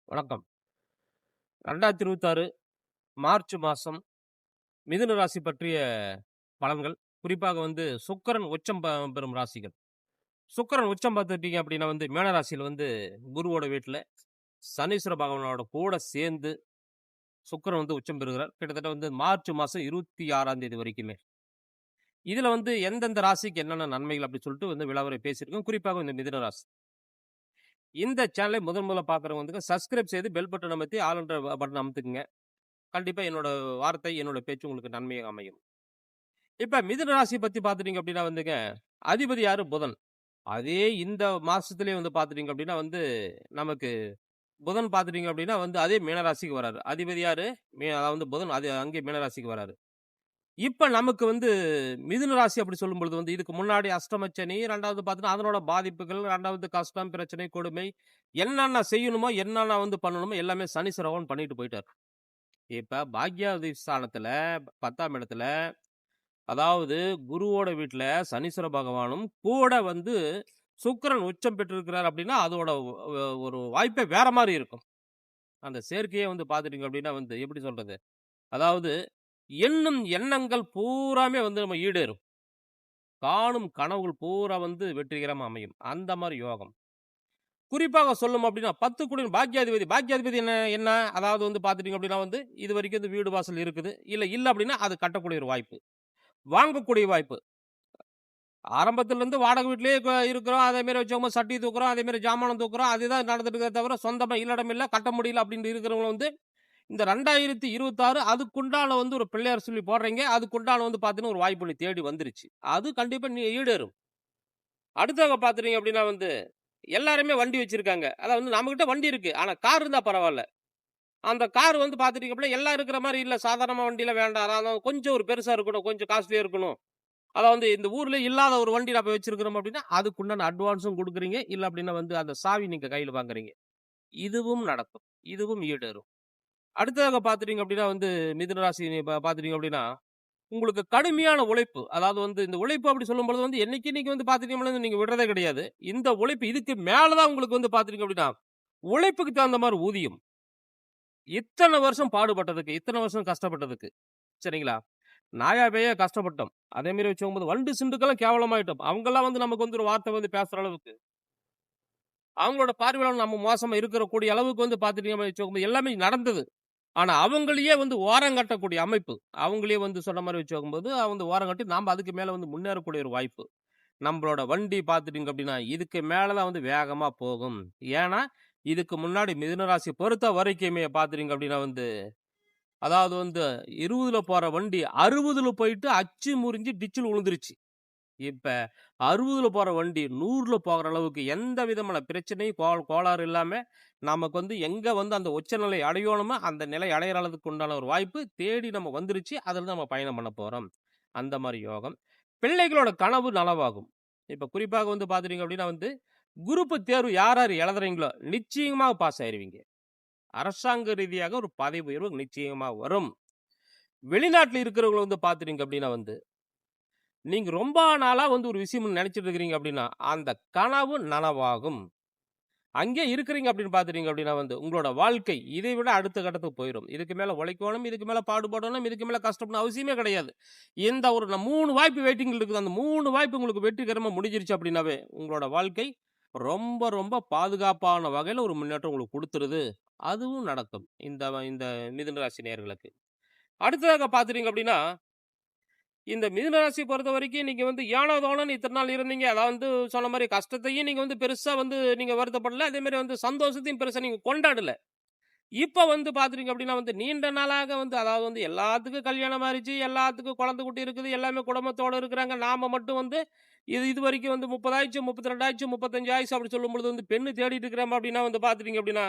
வணக்கம். 2026 மார்ச் மாசம் மிதுன ராசி பற்றிய பலன்கள். குறிப்பாக சுக்கிரன் உச்சம் பெறும் ராசிகள். சுக்கிரன் உச்சம் பார்த்துட்டீங்க அப்படின்னா மீன ராசியில குருவோட வீட்ல சனீஸ்வர பகவானோட கூட சேர்ந்து சுக்கிரன் உச்சம் பெறுகிறார். கிட்டத்தட்ட மார்ச் மாசம் 26ஆம் தேதி வரைக்குமே. இதுல எந்தெந்த ராசிக்கு என்னென்ன நன்மைகள் அப்படி சொல்லிட்டு விலாவரை பேசியிருக்கோம். குறிப்பாக இந்த மிதுன ராசி. இந்த சேனலை முதல்ல பார்க்குறவங்க சப்ஸ்கிரைப் செய்து பெல் பட்டன் அமர்த்தி ஆல் என்ற பட்டன் அமுத்துக்குங்க. கண்டிப்பா என்னோட வார்த்தை, என்னோட பேச்சு உங்களுக்கு நன்மையாக அமையும். இப்ப மிதுன ராசி பத்தி பார்த்துட்டீங்க அப்படின்னா அதிபதி யாரு? புதன். அதே இந்த மாசத்திலேயே பார்த்துட்டீங்க அப்படின்னா நமக்கு புதன் பார்த்துட்டீங்க அப்படின்னா அதே மீனராசிக்கு வராரு. அதிபதி யாரு? அதாவது புதன் அது அங்கே மீனராசிக்கு வராரு. இப்ப நமக்கு மிதுன ராசி அப்படி சொல்லும் பொழுது இதுக்கு முன்னாடி அஷ்டமச்சனி, 2வது பார்த்தீங்கன்னா அதனோட பாதிப்புகள், 2வது கஷ்டம், பிரச்சனை, கொடுமை என்னென்ன செய்யணுமோ, என்னென்ன பண்ணணுமோ எல்லாமே சனீஸ்வர பகவான் பண்ணிட்டு போயிட்டார். இப்ப பாக்யாதிபதி ஸ்தானத்துல 10ஆம் இடத்துல, அதாவது குருவோட வீட்டுல சனீஸ்வர பகவானும் கூட சுக்கிரன் உச்சம் பெற்றிருக்கிறார் அப்படின்னா அதோட ஒரு வாய்ப்பே வேற மாதிரி இருக்கும். அந்த சேர்க்கையே பார்த்துட்டீங்க அப்படின்னா எப்படி சொல்றது, அதாவது எண்ணும் எண்ணங்கள் பூராமே நம்ம ஈடேறும். காணும் கனவுகள் பூரா வெற்றிகரமா அமையும். அந்த மாதிரி யோகம். குறிப்பாக சொல்லும் அப்படின்னா 10 குடியின் பாக்யாதிபதி. பாக்யாதிபதி என்ன என்ன அதாவது பார்த்துட்டீங்க அப்படின்னா இது வரைக்கும் வீடு வாசல் இருக்குது. இல்ல அப்படின்னா அது கட்டக்கூடிய ஒரு வாய்ப்பு, வாங்கக்கூடிய வாய்ப்பு. ஆரம்பத்துல இருந்து வாடகை வீட்டிலேயே இருக்கிறோம். அதே மாதிரி வச்சவங்க சட்டி தூக்குறோம், அதே மாதிரி ஜாமானம் தூக்குறோம். அதுதான் நடந்துட்டு இருக்கிறத தவிர சொந்தமா இல்லடம் இல்லை, கட்ட முடியல அப்படின்னு இருக்கிறவங்க இந்த 2026 அதுக்குண்டான ஒரு பிள்ளையார் சொல்லி போடுறீங்க. அதுக்குண்டான பார்த்தீங்கன்னா ஒரு வாய்ப்பு தேடி வந்துருச்சு. அது கண்டிப்பா நீ ஈடேறும். அடுத்தவங்க பார்த்துட்டீங்க அப்படின்னா எல்லாருமே வண்டி வச்சிருக்காங்க. அதாவது நம்மகிட்ட வண்டி இருக்கு. ஆனா கார் இருந்தா பரவாயில்ல. அந்த கார் பார்த்துட்டீங்க அப்படின்னா எல்லாம் இருக்கிற மாதிரி இல்ல, சாதாரண வண்டியில வேண்டாம். அதாவது கொஞ்சம் ஒரு பெருசா இருக்கணும், கொஞ்சம் காஸ்ட்லியா இருக்கணும். அதாவது இந்த ஊர்ல இல்லாத ஒரு வண்டி நம்ம வச்சிருக்கிறோம் அப்படின்னா அதுக்குண்டான அட்வான்ஸும் கொடுக்குறீங்க. இல்ல அப்படின்னா அந்த சாவி நீங்க கையில வாங்குறீங்க. இதுவும் நடக்கும். இதுவும் ஈடேறும். அடுத்ததாக பார்த்துட்டீங்க அப்படின்னா மிதுன ராசி பார்த்துட்டீங்க அப்படின்னா உங்களுக்கு கடுமையான உழைப்பு. அதாவது இந்த உழைப்பு அப்படி சொல்லும்போது என்னைக்கு நீங்க பார்த்துட்டீங்கன்னா நீங்க விடுறதே கிடையாது. இந்த உழைப்பு இதுக்கு மேலதான் உங்களுக்கு பார்த்துட்டீங்க அப்படின்னா உழைப்புக்கு தகுந்த மாதிரி ஊதியம். இத்தனை வருஷம் பாடுபட்டதுக்கு, இத்தனை வருஷம் கஷ்டப்பட்டதுக்கு, சரிங்களா? நாயா பேயா கஷ்டப்பட்டோம். அதே மாதிரி வச்சுக்கும்போது வண்டு சிண்டுக்கெல்லாம் கேவலமாயிட்டோம். அவங்கெல்லாம் நமக்கு ஒரு வார்த்தை பேசுற அளவுக்கு, அவங்களோட பார்வையாளர் நம்ம மோசமா இருக்கிற கூடிய அளவுக்கு பார்த்துட்டீங்க வச்சுக்கும்போது எல்லாமே நடந்தது. ஆனா அவங்களையே ஓரங்கட்டக்கூடிய அமைப்பு, அவங்களே சொன்ன மாதிரி வச்சுக்கும்போது ஓரங்கட்டி நாம அதுக்கு மேல முன்னேறக்கூடிய ஒரு வாய்ப்பு. நம்மளோட வண்டி பார்த்துட்டீங்க அப்படின்னா இதுக்கு மேலதான் வேகமா போகும். ஏன்னா இதுக்கு முன்னாடி மிதுன ராசி பொறுத்த வரைக்குமே பார்த்துட்டீங்க அப்படின்னா அதாவது 20ல போற வண்டி 60ல போயிட்டு அச்சு முறிஞ்சு டிச்சில் விழுந்துருச்சு. இப்ப 60ல போற வண்டி 100ல போகிற அளவுக்கு எந்த விதமான பிரச்சனையும் கோளாறு இல்லாம நமக்கு எங்க அந்த உச்சநிலை அடையணுமோ அந்த நிலை அடையிற அளவுக்கு உண்டான ஒரு வாய்ப்பு தேடி நம்ம வந்துருச்சு. அதில் நம்ம பயணம் பண்ண போறோம். அந்த மாதிரி யோகம். பிள்ளைகளோட கனவு நனவாகும். இப்ப குறிப்பாக பார்த்துட்டீங்க அப்படின்னா குரூப் தேர்வு யார் யார் எழுதுறீங்களோ நிச்சயமாக பாஸ் ஆயிருவீங்க. அரசாங்க ரீதியாக ஒரு பதவி உயர்வு நிச்சயமா வரும். வெளிநாட்டில் இருக்கிறவங்க பார்த்துட்டீங்க அப்படின்னா நீங்க ரொம்ப நாளா ஒரு விஷயம் நினைச்சிட்டு இருக்கிறீங்க அப்படின்னா அந்த கனவு நனவாகும். அங்கே இருக்கிறீங்க அப்படின்னு பார்த்துட்டீங்க அப்படின்னா உங்களோட வாழ்க்கை இதை விட அடுத்த கட்டத்துக்கு போயிடும். இதுக்கு மேல உழைக்கணும், இதுக்கு மேல பாடுபடணும், இதுக்கு மேல கஷ்டப்படணும் அவசியமே கிடையாது. இந்த ஒரு 3 வாய்ப்பு வெயிட்டிங் இருக்குது. அந்த 3 வாய்ப்பு உங்களுக்கு வெற்றிகரமா முடிஞ்சிருச்சு அப்படின்னாவே உங்களோட வாழ்க்கை ரொம்ப ரொம்ப பாதுகாப்பான வகையில ஒரு முன்னேற்றம் உங்களுக்கு கொடுத்துருது. அதுவும் நடக்கும் இந்த இந்த மிதுன ராசி நேயர்களுக்கு. அடுத்ததாக பார்த்துட்டீங்க அப்படின்னா இந்த மிதுன ராசி பொறுத்த வரைக்கும் நீங்க ஏனோ தானோன்னு இத்தனை நாள் இருந்தீங்க. அதாவது சொன்ன மாதிரி கஷ்டத்தையும் நீங்க பெருசா நீங்க வருத்தப்படல. அதே மாதிரி சந்தோஷத்தையும் பெருசா நீங்க கொண்டாடல. இப்ப பார்த்துட்டீங்க அப்படின்னா நீண்ட நாளாக அதாவது எல்லாத்துக்கும் கல்யாணம் ஆயிடுச்சு, எல்லாத்துக்கும் குழந்தை குட்டி இருக்குது, எல்லாமே குடும்பத்தோட இருக்கிறாங்க. நாம மட்டும் இது வரைக்கும் 30 ஆயிடுச்சு, 32 ஆயிடுச்சு, 35 ஆயிடுச்சு அப்படி சொல்லும் பொழுது பெண்ணு தேடிட்டு இருக்கிறோம் அப்படின்னா பார்த்துட்டீங்க அப்படின்னா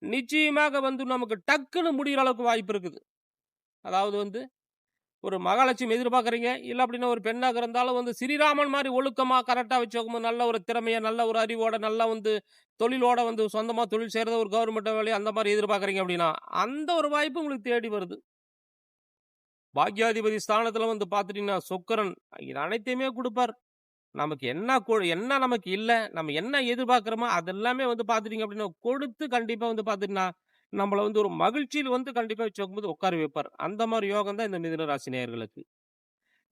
நிச்சயமாக நமக்கு டக்குன்னு முடிகிற அளவுக்கு வாய்ப்பு இருக்குது. அதாவது ஒரு மகாலட்சுமி எதிர்பார்க்குறீங்க, இல்லை அப்படின்னா ஒரு பெண்ணாக இருந்தாலும் ஸ்ரீராமன் மாதிரி ஒழுக்கமாக கரெக்டாக வச்சுக்கோங்க. நல்ல ஒரு திறமையை, நல்ல ஒரு அறிவோட, நல்லா தொழிலோட சொந்தமாக தொழில் செய்கிறத ஒரு கவர்மெண்ட் வேலையை அந்த மாதிரி எதிர்பார்க்குறீங்க அப்படின்னா அந்த ஒரு வாய்ப்பு உங்களுக்கு தேடி வருது. பாக்யாதிபதி ஸ்தானத்தில் பார்த்துட்டீங்கன்னா சுக்கிரன் இது அனைத்தையுமே கொடுப்பார். நமக்கு என்ன நமக்கு இல்ல, நம்ம என்ன எதிர்பார்க்கிறோமோ, அதெல்லாமே வந்து பார்த்துட்டீங்க அப்படின்னா, கொடுத்து கண்டிப்பா வந்து பார்த்துட்டீங்கன்னா, நம்மள வந்து ஒரு மகிழ்ச்சியில வந்து கண்டிப்பா வச்சுக்கும்போது உட்கார வைப்பார். அந்த மாரி யோகம் தான் இந்த மிதுன ராசி நேயர்களுக்கு.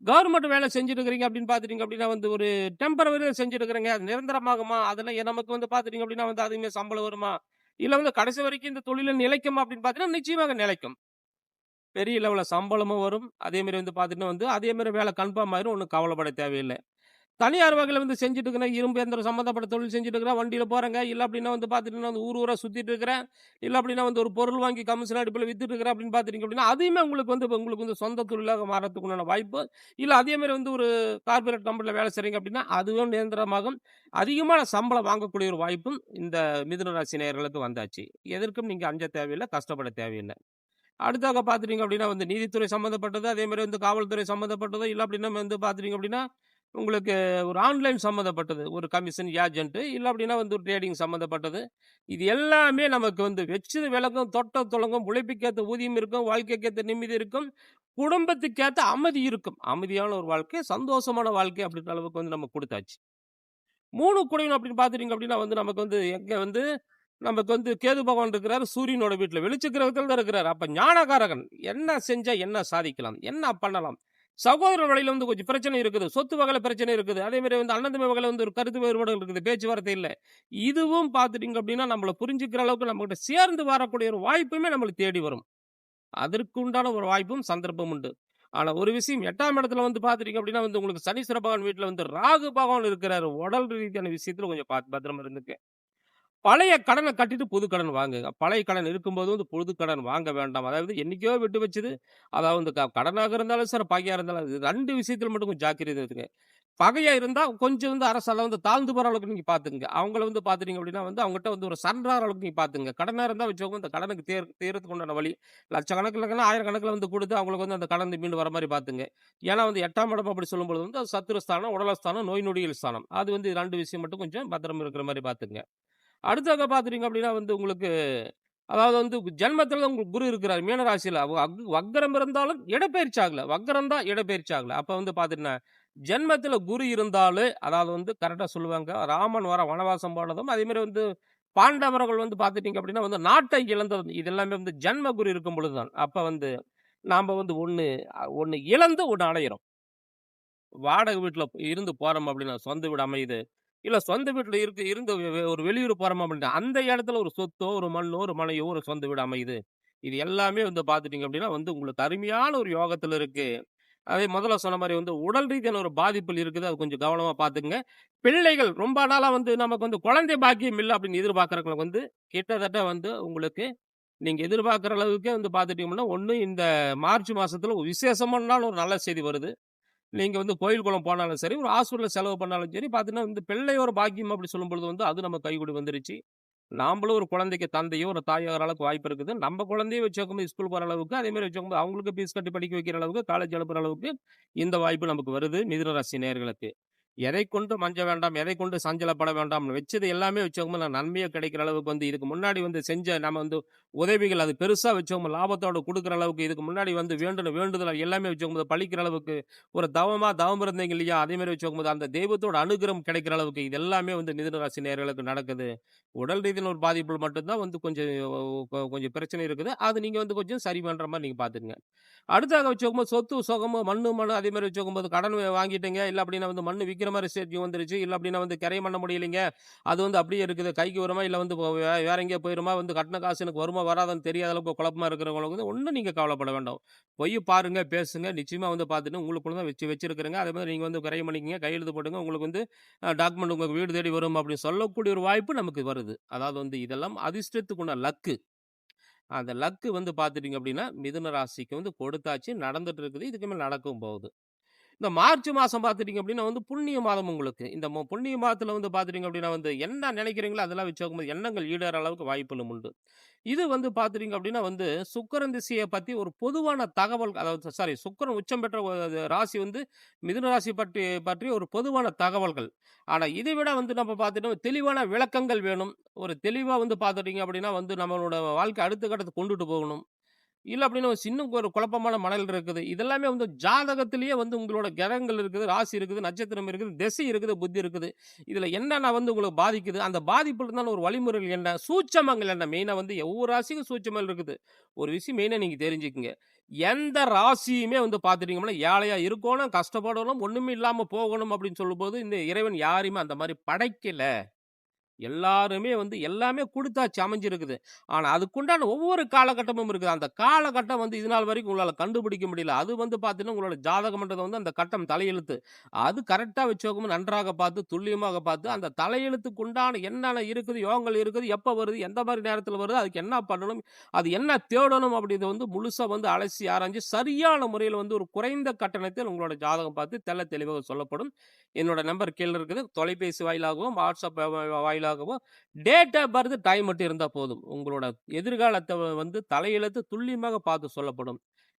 கவர்மெண்ட் வேலை செஞ்சுட்டு இருக்கிறீங்க அப்படின்னு பார்த்துட்டீங்க அப்படின்னா வந்து ஒரு டெம்பரவரியா செஞ்சுட்டு இருக்கிறீங்க. அது நிரந்தரமாகுமா? அதெல்லாம் நமக்கு வந்து பார்த்துட்டீங்க அப்படின்னா வந்து அதுவுமே சம்பளம் வருமா? இல்ல வந்து கடைசி வரைக்கும் இந்த தொழில்ல நிலைக்குமா அப்படின்னு பார்த்தீங்கன்னா, நிச்சயமாக நிலைக்கும். பெரிய லெவல்ல சம்பளமும் வரும். அதே மாரி வந்து பார்த்துட்டீங்கன்னா வந்து அதே மாரி வேலை கன்ஃபார்ம் ஆயிரும். ஒண்ணும் கவலைப்பட தேவையில்ல. தனியார் வகையில வந்து செஞ்சுட்டு இருக்கிறேன். இரும்பு இயந்திரம் சம்மந்தப்பட்ட தொழில் செஞ்சுட்டு இருக்கிறேன். வண்டியில போறேங்க. இல்ல அப்டின்னா வந்து பார்த்துட்டீங்கன்னா, வந்து ஊர் ஊரா சுத்திட்டு இருக்கிறேன். இல்ல அப்டின்னா வந்து ஒரு பொருள் வாங்கி கமிஷன் அடிப்படையில வித்துட்டு இருக்கிறேன் அப்டின்னு பார்த்துட்டீங்க அப்டின்னா, அதையுமே உங்களுக்கு வந்து சொந்த தொழிலாக மாறதுக்கு உண்டான வாய்ப்பு. இல்ல அதே மாரி வந்து ஒரு கார்ப்பரேட் கம்பெனில வேலை செய்றீங்க அப்டின்னா, அதுவும் நிரந்தரமாகும். அதிகமான சம்பளம் வாங்கக்கூடிய ஒரு வாய்ப்பும் இந்த மிதுன ராசி நேயர்களுக்கு வந்தாச்சு. எதற்கும் நீங்க அஞ்ச தேவையில்ல, கஷ்டப்பட தேவையில்ல. அடுத்தாக பார்த்துட்டீங்க அப்படின்னா வந்து நீதித்துறை சம்மந்தப்பட்டது, அதே மாரி வந்து காவல்துறை சம்மந்தப்பட்டது, இல்ல அப்படின்னா வந்து பார்த்துட்டீங்க அப்படின்னா, உங்களுக்கு ஒரு ஆன்லைன் சம்மந்தப்பட்டது. ஒரு கமிஷன் ஏஜென்ட் இல்ல அப்படின்னா வந்து ஒரு ட்ரேடிங் சம்மந்தப்பட்டது. இது எல்லாமே நமக்கு வந்து வச்சது விளங்கும், தொட்டது துலங்கும், உழைப்புக்கேத்த ஊதியம் இருக்கும், வாழ்க்கைக்கேத்த நிம்மதி இருக்கும், குடும்பத்துக்கேத்த அமைதி இருக்கும். அமைதியான ஒரு வாழ்க்கை, சந்தோஷமான வாழ்க்கை அப்படின்ற அளவுக்கு வந்து நம்ம குடுத்தாச்சு. 3 குடையன் அப்படின்னு பார்த்துட்டீங்க அப்படின்னா வந்து நமக்கு வந்து எங்க வந்து நமக்கு வந்து கேது பகவான் இருக்கிறாரு சூரியனோட வீட்ல. வெளிச்ச கிரகத்துல தான் இருக்கிறாரு. அப்ப ஞானகாரகன். என்ன செஞ்சா என்ன சாதிக்கலாம்? என்ன பண்ணலாம்? சகோதரர் வழியில வந்து கொஞ்சம் பிரச்சனை இருக்குது. சொத்து வகையில பிரச்சனை இருக்குது. அதே மாரி வந்து அண்ணன் தம்பி வகையில வந்து ஒரு கருத்து வேறுபாடுகள் இருக்குது. பேச்சுவார்த்தை இல்ல. இதுவும் பார்த்துட்டீங்க அப்படின்னா, நம்மள புரிஞ்சுக்கிற அளவுக்கு நம்மகிட்ட சேர்ந்து வரக்கூடிய ஒரு வாய்ப்புமே நம்மளுக்கு தேடி வரும். அதற்கு உண்டான ஒரு வாய்ப்பும், சந்தர்ப்பம் உண்டு. ஆனா ஒரு விஷயம் 8ஆம் இடத்துல வந்து பார்த்துட்டீங்க அப்படின்னா வந்து உங்களுக்கு சனீஸ்வர பகவான் வீட்ல வந்து ராகு பகவான் இருக்கிறாரு. உடல் ரீதியான விஷயத்துல கொஞ்சம் பத்திரமா இருந்துக்க. பழைய கடன கட்டிட்டு புது கடன் வாங்குங்க. பழைய கடன் இருக்கும்போது வந்து புது கடன் வாங்க வேண்டாம். அதாவது என்னைக்கோ விட்டு வச்சது, அதாவது இந்த கடனாக இருந்தாலும் சரி, பகையா இருந்தாலும் இது 2 விஷயத்துல மட்டும் கொஞ்சம் ஜாக்கிரதை இருங்க. பகையா இருந்தா கொஞ்சம் வந்து அரசால வந்து தாழ்ந்து போற அளவுக்கு நீங்க பார்த்துக்கங்க. அவங்கள வந்து பார்த்துட்டீங்க அப்படின்னா வந்து அவங்ககிட்ட வந்து ஒரு சரண்டர் ஆகுற அளவுக்கு நீங்க பார்த்துக்கங்க. கடனா இருந்தா வச்சுக்கோங்க, இந்த கடனுக்கு தீர்றதுக்கு உண்டான வழி. லட்சக்கணக்குல இல்லன்னா ஆயிரக்கணக்குல வந்து குடுத்து அவங்களுக்கு வந்து அந்த கடன் மீண்டு வர மாரி பார்த்துங்க. ஏன்னா வந்து 8ஆம் இடம் அப்படி சொல்லும்பொழுது வந்து அது சத்துருஸ்தானம், உடலஸ்தானம், நோய் நொடிகள் ஸ்தானம். அது வந்து 2 விஷயம் மட்டும் கொஞ்சம் பத்திரம் இருக்கிற மாரி பார்த்துக்கங்க. அடுத்ததாக பார்த்துட்டீங்க அப்படின்னா வந்து உங்களுக்கு அதாவது வந்து ஜென்மத்தில உங்களுக்கு குரு இருக்கிறார் மீனராசியில. வக்கரம் இருந்தாலும் இடப்பெயர்ச்சி ஆகல. வக்கரம் தான் இடப்பெயர்ச்சி ஆகல. அப்ப வந்து பார்த்துட்டீங்கன்னா, ஜென்மத்தில குரு இருந்தாலே அதாவது வந்து கரெக்ட்டா சொல்லுவாங்க. ராமன் வனவாசம் போனதும், அதே மாரி வந்து பாண்டவர்கள் வந்து பார்த்துட்டீங்க அப்படின்னா வந்து நாட்டை இழந்தது. இது எல்லாமே வந்து ஜென்ம குரு இருக்கும் பொழுது தான். அப்ப வந்து நாம வந்து ஒண்ணு இழந்து ஒண்ணு அடையிறோம். வாடகை வீட்ல இருந்து போறோம் அப்படின்னா, சொந்த வீடு அமையுது. இல்ல சொந்த வீட்ல இருந்து ஒரு வெளியூர் போறோம் அப்படின்னா, அந்த இடத்துல ஒரு சொத்தோ, ஒரு மண்ணோ, ஒரு மனையோ, ஒரு சொந்த வீடு அமையுது. இது எல்லாமே வந்து பார்த்துட்டீங்க அப்படின்னா, வந்து உங்களுக்கு அருமையான ஒரு யோகத்துல இருக்கு. அதே முதல்ல சொன்ன மாரி வந்து உடல் ரீதியான ஒரு பாதிப்புகள் இருக்குது. அது கொஞ்சம் கவனமா பார்த்துக்கங்க. பிள்ளைகள் ரொம்ப நாளா வந்து நமக்கு வந்து குழந்தை பாக்கியம் இல்ல அப்படின்னு எதிர்பார்க்கிறவங்களுக்கு வந்து கிட்டத்தட்ட வந்து உங்களுக்கு நீங்க எதிர்பார்க்கிற அளவுக்கே வந்து பார்த்துட்டீங்கன்னா, ஒண்ணு இந்த மார்ச் மாசத்துல ஒரு விசேஷமான நாள் ஒரு நல்ல செய்தி வருது. நீங்க வந்து கோயில், குளம் போனாலும் சரி, ஒரு ஹாஸ்பிட்டல்ல செலவு பண்ணாலும் சரி, பார்த்தீங்கன்னா, இந்த பிள்ளை ஒரு பாக்கியம் அப்படி சொல்லும்பொழுது வந்து, அது நம்ம கைகூடி வந்துருச்சு. நாமளும் ஒரு குழந்தைக்கு தந்தையோ, ஒரு தாயோ ஆகுற அளவுக்கு வாய்ப்பு இருக்குது. நம்ம குழந்தைய வச்சுக்கும்போது ஸ்கூல் போற அளவுக்கு, அதே மாரி வச்சுக்கும்போது அவங்களுக்கு ஃபீஸ் கட்டி படிக்க வைக்கிற அளவுக்கு, காலேஜ் அனுப்புற அளவுக்கு இந்த வாய்ப்பு நமக்கு வருது, மிதுன ராசி நேயர்களுக்கு. எதைக் கொண்டு மஞ்ச வேண்டாம், எதைக் கொண்டு சஞ்சலப்பட வேண்டாம். வச்சது எல்லாமே வச்சுக்கோங்க நன்மையா கிடைக்கிற அளவுக்கு வந்து இதுக்கு முன்னாடி வந்து செஞ்ச நம்ம வந்து உதவிகள் அது பெருசா வச்சவங்க லாபத்தோட குடுக்குற அளவுக்கு இதுக்கு முன்னாடி வந்து வேண்டுன வேண்டுதல் எல்லாமே வச்சுக்கும்போது பலிக்கிற அளவுக்கு ஒரு தவம் இருந்தீங்க இல்லையா? அதே மாரி வச்சுக்கும்போது அந்த தெய்வத்தோட அனுகிரகம் கிடைக்கிற அளவுக்கு இது எல்லாமே வந்து மிதுன ராசி நேயர்களுக்கு நடக்குது. உடல் ரீதியில ஒரு பாதிப்புகள் மட்டும் தான் வந்து கொஞ்சம் கொஞ்சம் பிரச்சனை இருக்குது. அது நீங்க வந்து கொஞ்சம் சரி பண்ற மாரி நீங்க பார்த்துக்கங்க. அடுத்ததாக வச்சுக்கும்போது சொத்து, சுகமு, மண்ணு அதே மாரி வச்சுக்கும்போது கடன் வாங்கிட்டீங்க. இல்ல அப்டின்னா வந்து மண்ணு விக்கிற மாரி ஸ்டேஜ் வந்துருச்சு. இல்ல அப்டின்னா வந்து கிரையம் பண்ண முடியலைங்க. அது வந்து அப்படியே இருக்குது. கைக்கு வருமா? இல்ல வந்து வேற எங்கேயோ போயிருமா? வந்து கட்டுன காசு எனக்கு வருமா? வராதான்னு தெரியாத அளவுக்கு குழப்பமா இருக்கிறவங்களுக்கு வந்து ஒண்ணும் நீங்க கவலைப்பட வேண்டாம். போய் பாருங்க, பேசுங்க. நிச்சயமா வந்து பார்த்துட்டு உங்களுக்குள்ள தான் வச்சிருக்கிறேங்க. அதே மாரி நீங்க வந்து கிரையம் பண்ணிக்கங்க. கையெழுத்து போடுங்க. உங்களுக்கு வந்து டாக்குமெண்ட் உங்க வீடு தேடி வரும் அப்படின்னு சொல்லக்கூடிய ஒரு வாய்ப்பு நமக்கு வருது. அதாவது வந்து இதெல்லாம் அதிர்ஷ்டத்துக்குண்டான லக்கு. அந்த லக்கு வந்து பார்த்துட்டீங்க அப்படின்னா, மிதுன ராசிக்கு வந்து கொடுத்தாச்சு. நடந்துட்டு இருக்குது. இதுக்கு மேல நடக்கவும் போகுது. இந்த மார்ச் மாசம் பார்த்துட்டீங்க அப்படின்னா வந்து புண்ணிய மாதம் உங்களுக்கு. இந்த புண்ணிய மாதத்துல வந்து பார்த்துட்டீங்க அப்படின்னா வந்து என்ன நினைக்கிறீங்களோ அதெல்லாம் வச்சு பார்க்கும்போது எண்ணங்கள் ஈடேற அளவுக்கு வாய்ப்புகளும் உண்டு. இது வந்து பார்த்துட்டீங்க அப்படின்னா வந்து சுக்கிரன் திசைய பத்தி ஒரு பொதுவான தகவல் அதாவது சாரி சுக்கிரன் உச்சம் பெற்ற ராசி வந்து மிதுன ராசி பற்றி ஒரு பொதுவான தகவல்கள். ஆனா இதை விட வந்து நம்ம பார்த்துட்டோம் தெளிவான விளக்கங்கள் வேணும். ஒரு தெளிவா வந்து பார்த்துட்டீங்க அப்படின்னா வந்து நம்மளோட வாழ்க்கை அடுத்த கட்டத்துக்கு கொண்டுட்டு போகணும். இல்ல அப்டின்னா இன்னும் ஒரு குழப்பமான மனநிலையில இருக்குது. இதெல்லாமே வந்து ஜாதகத்திலேயே வந்து உங்களோட கிரகங்கள் இருக்குது, ராசி இருக்குது, நட்சத்திரம் இருக்குது, திசை இருக்குது, புத்தி இருக்குது. இதுல என்னென்ன வந்து உங்களுக்கு பாதிக்குது? அந்த பாதிப்புல இருந்தான ஒரு வழிமுறைகள் என்ன? சூட்சமங்கள் என்ன? மெயினா வந்து ஒவ்வொரு ராசிக்கும் சூட்சமங்கள் இருக்குது. ஒரு விஷயம் மெயினா நீங்க தெரிஞ்சுக்கங்க. எந்த ராசியுமே வந்து பார்த்துட்டீங்கன்னா, ஏழையா இருக்கோணும், கஷ்டப்படணும், ஒண்ணுமே இல்லாம போகணும் அப்டின்னு சொல்லும்போது, இந்த இறைவன் யாரையுமே அந்த மாரி படைக்கல. எல்லாருமே வந்து எல்லாமே குடுத்தாச்சு அமைஞ்சிருக்குது. ஆனா, அதுக்குண்டான ஒவ்வொரு காலகட்டமும் இருக்குது. அந்த காலகட்டம் வந்து இதுநாள் வரைக்கும் உங்களால கண்டுபிடிக்க முடியல. அது வந்து பார்த்தீங்கன்னா, உங்களோட ஜாதகம்ன்றது வந்து அந்த கட்டம் தலையெழுத்து. அது கரெக்ட்டா வச்சுக்கோங்க நன்றாக பார்த்து, துல்லியமாக பார்த்து, அந்த தலையெழுத்துக்கு உண்டான என்னென்ன இருக்குது, யோகங்கள் இருக்குது, எப்ப வருது, எந்த மாரி நேரத்தில வருது, அதுக்கு என்ன பண்ணணும், அது என்ன தேடணும் அப்படின்றத வந்து முழுசா வந்து அலசி ஆராய்ஞ்சு, சரியான முறையில வந்து ஒரு குறைந்த கட்டணத்தில் உங்களோட ஜாதகம் பார்த்து தெள்ள தெளிவாக சொல்லப்படும். என்னோட நம்பர் கீழ இருக்குது. தொலைபேசி வாயிலாகவும், வாட்ஸ்அப் வாயிலாகவும் டேட் ஆஃப் பர்த், டைம் மட்டும் இருந்தா போதும். உங்களோட எதிர்காலத்த வந்து தலையெழுத்து துல்லியமாக பார்த்து சொல்லப்படும்.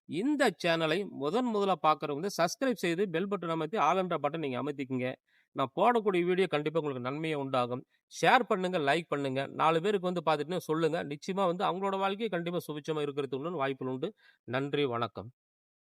இந்த சேனலை முதலா பார்க்குறவங்க வந்து சப்ஸ்கிரைப் செய்து பெல் பட்டன் அமைத்து ஆல் என்ற பட்டன் நீங்க அமைத்திக்கங்க. நான் போடக்கூடிய வீடியோ கண்டிப்பா உங்களுக்கு நன்மையா உண்டாகும். ஷேர் பண்ணுங்க, லைக் பண்ணுங்க. 4 பேருக்கு வந்து பார்த்துட்டு சொல்லுங்க. நிச்சயமா வந்து அவங்களோட வாழ்க்கை கண்டிப்பா சுபிட்சமா இருக்கிறதுக்கு வாய்ப்புகள் உண்டு. நன்றி, வணக்கம்.